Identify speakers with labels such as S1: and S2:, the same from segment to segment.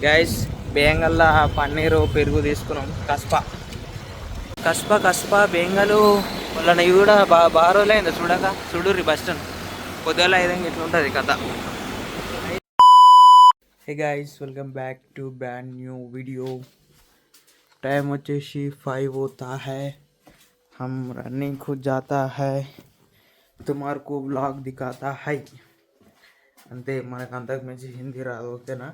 S1: Guys బేంగల్లా paneer పెరుగు తీసుకున్నాం. కస్ప బేంగలు వాళ్ళని కూడా బాగా రోజులైంది చూడక. చూడుర్రి బస్ స్టాండ్ పొద్దుల 5 ఇట్లుంటుంది కథ. Hey guys, welcome back to brand new video. Time వచ్చేసి 5 होता है. हम रनिंग खुद जाता है, तुम्हारे को ब्लॉग दिखाता है. అంతే, మనకు అంతకు మించి హిందీ రాదు. ఓకేనా?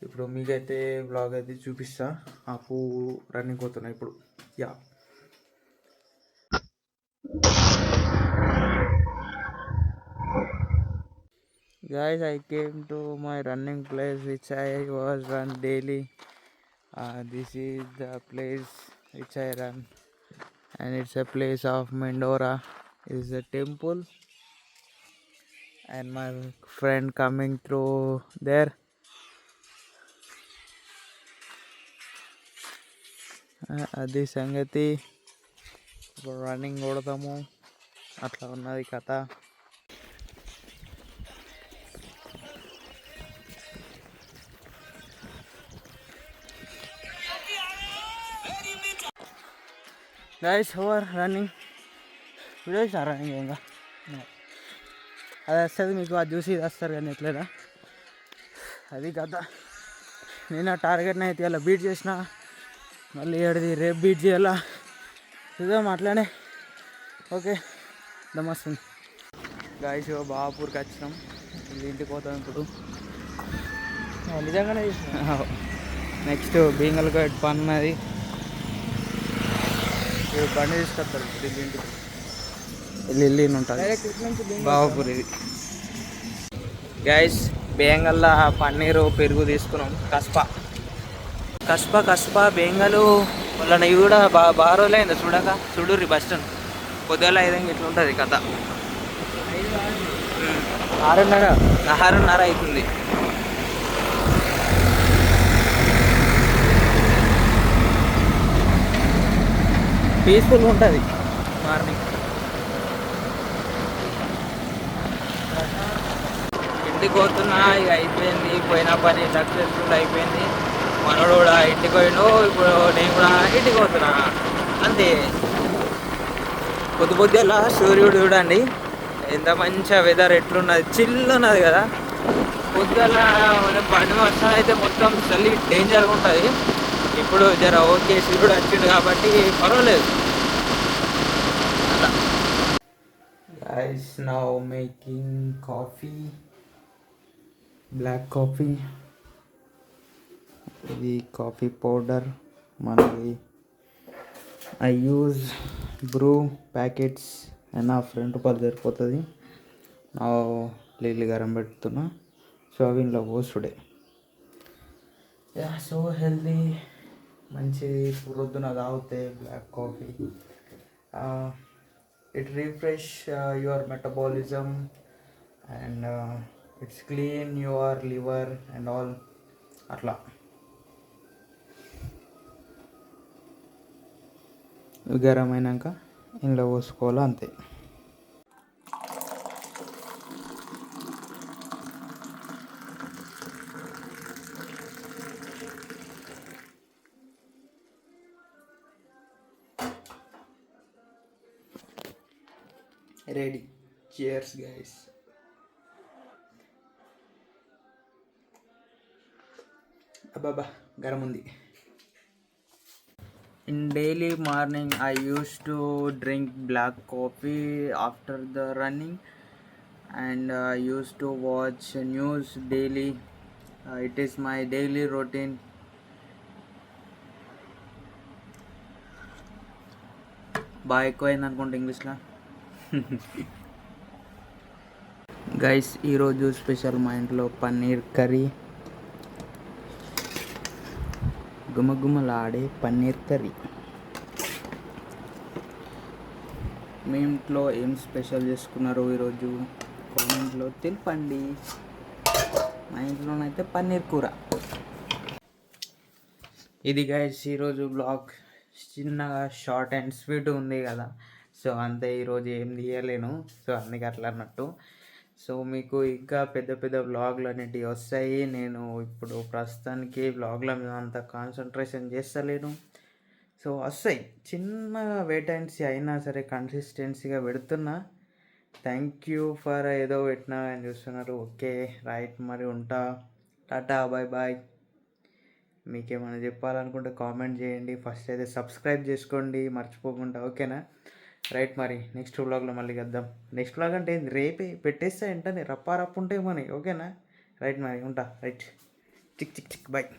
S1: ఇప్పుడు మీకైతే బ్లాగ్ అయితే చూపిస్తా. నాకు రన్నింగ్ పోతున్నా ఇప్పుడు. Yeah guys, I came to my running place which I was run daily. This is the place which I run, and it's a place of Mandora. It's a temple, and my friend coming through there. అది సంగతి. ఇప్పుడు running కొడతాము, అట్లా ఉన్నది కథ. Guys over running video ఇచ్చిన running ఇంకా అది వస్తుంది మీకు, అది చూసి ఇది వస్తారు కానీ ఎట్లేదా అది కథ. నేను ఆ టార్గెట్ని అయితే ఇలా బీట్ చేసిన, మళ్ళీ ఏడిది రేపు బీట్ చేయాలా చూద్దాం అట్లానే. ఓకే, నమస్తే గాయస్. బాపూర్కి వచ్చినాం, ఇంటికి పోతాం ఇప్పుడు. నిజంగానే నెక్స్ట్ బీంగల్గడ్ పన్నది, బండి తీసుకొస్తారు ఇంటికి. వెళ్ళి ఉంటుంది బాపూర్. ఇది గైస్ బేంగల్లా పన్నీరు పెరుగు తీసుకున్నాం. కస్ప బేంగలు వాళ్ళని కూడా బాగా రోజులైంది చూడక. చూడుర్రి బస్ స్టాండ్ పొద్దుల 5 ఇట్లుంటుంది కథ. 6:30 అవుతుంది. పీస్ఫుల్ ఉంటుంది మార్నింగ్. ఇంటికి పోతున్నా, ఇక అయిపోయింది పోయిన పని, సక్సెస్ఫుల్ అయిపోయింది. మనోడు కూడా ఇంటికి పోయిండు, ఇప్పుడు నేను కూడా ఇంటికి పోతున్నా అంతే. పొద్దులా సూర్యుడు చూడండి ఎంత మంచిగా వెదర్ ఎట్లున్నది, చిల్లు ఉన్నది కదా. పొద్దుల బండి వర్షం అయితే మొత్తం చలి డేంజర్గా ఉంటుంది. ఇప్పుడు జర ఓకే, సూర్యుడు వచ్చిండు కాబట్టి పర్వాలేదు. అలా guys, now making coffee, black coffee. ఇది కాఫీ పౌడర్ మనది. ఐ యూజ్ బ్రూ ప్యాకెట్స్ అయినా ₹2 సరిపోతుంది. నా నీళ్ళు గరం పెడుతున్నా, సోవిన్లో పోసుడే. యా, సో హెల్దీ, మంచిది. పొద్దున తాగితే black coffee. It refresh your metabolism and it's clean your liver and all. అట్లా గరం అయినాక ఇంట్లో పోసుకోవాలి అంతే. రెడీ. Cheers guys. అబ్బాబా గరం ఉంది. In daily morning I used to drink black coffee after the running, and I used to watch news daily. It is my daily routine. బాగా ఎక్కువైంది అనుకుంటా ఇంగ్లీష్లో. గైస్ ఈరోజు స్పెషల్ మా ఇంట్లో పన్నీర్ కర్రీ, గుమగుమలాడే పన్నీర్ కర్రీ. మీ ఇంట్లో ఏం స్పెషల్ చేసుకున్నారో ఈరోజు కామెంట్లో తెలపండి. మా ఇంట్లోనైతే పన్నీర్ కూర. ఇది గైస్ ఈరోజు బ్లాగ్ చిన్నగా షార్ట్ అండ్ స్వీట్ ఉంది కదా. సో అంతే, ఈరోజు ఏం తీయలేను, సో అందుకే అట్లా అన్నట్టు. సో మీకు ఇంకా పెద్ద పెద్ద వ్లాగ్లు అనేటివి వస్తాయి. నేను ఇప్పుడు ప్రస్తుతానికి వ్లాగ్ల మీద అంత కాన్సన్ట్రేషన్ చేస్తలేను. సో వస్తాయి, చిన్న వేటెన్సీ అయినా సరే కన్సిస్టెన్సీగా పెడుతున్నా. థ్యాంక్ యూ ఫర్ ఏదో పెట్టినా అని చూస్తున్నారు. ఓకే రైట్, మరి ఉంటా. Tata, bye bye. మీకేమైనా చెప్పాలనుకుంటే కామెంట్ చేయండి. ఫస్ట్ అయితే సబ్స్క్రైబ్ చేసుకోండి మర్చిపోకుండా, ఓకేనా? రైట్, మరి నెక్స్ట్ వ్లాగ్లో మళ్ళీ కద్దాం. నెక్స్ట్ వ్లాగ్ అంటే ఏంది, రేపే పెట్టేస్తే వెంటనే రప్పారప్పు ఉంటాయి మనకి, ఓకేనా? రైట్, మరి ఉంటా. రైట్, చిక్ చిక్ చిక్, బాయ్.